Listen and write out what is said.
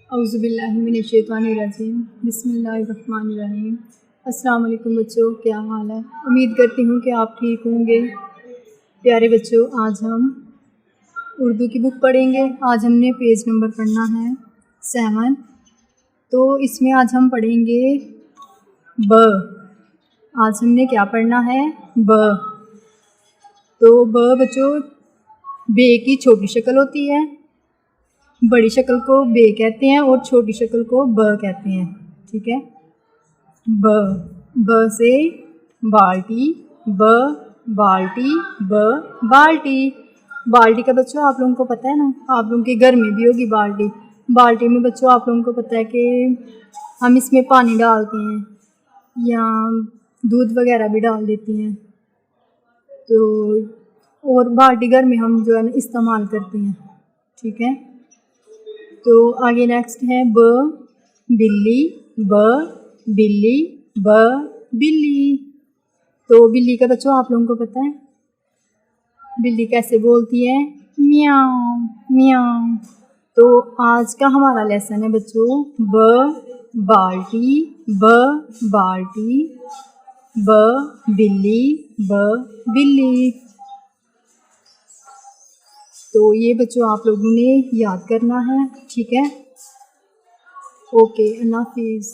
औज़ुबिल्लाहिमिनश्शैतानिर्रजीम बिस्मिल्लाहिर्रहमानिर्रहीम। अस्सलाम वालेकुम बच्चों, क्या हाल है? उम्मीद करती हूँ कि आप ठीक होंगे। प्यारे बच्चों, आज हम उर्दू की बुक पढ़ेंगे। आज हमने पेज नंबर पढ़ना है 7। तो इसमें आज हम पढ़ेंगे ब। आज हमने क्या पढ़ना है? ब। तो ब बच्चों बे की छोटी शक्ल होती है, बड़ी शक्ल को बे कहते हैं और छोटी शक्ल को ब कहते हैं। ठीक है। ब से बाल्टी, ब बाल्टी, ब बाल्टी। बाल्टी का बच्चों आप लोगों को पता है ना, आप लोगों के घर में भी होगी बाल्टी। बाल्टी में बच्चों आप लोगों को पता है कि हम इसमें पानी डालते हैं या दूध वगैरह भी डाल देते हैं। तो और बाल्टी घर में हम जो है ना इस्तेमाल करते हैं। ठीक है। तो आगे नेक्स्ट है ब बिल्ली, ब बिल्ली, ब बिल्ली। तो बिल्ली का बच्चों आप लोगों को पता है बिल्ली कैसे बोलती है? म्याऊं म्याऊं। तो आज का हमारा लेसन है बच्चों ब बाल्टी, ब बाल्टी, ब बिल्ली, ब बिल्ली। तो ये बच्चों आप लोगों ने याद करना है। ठीक है। ओके, अल्लाह हाफिज़।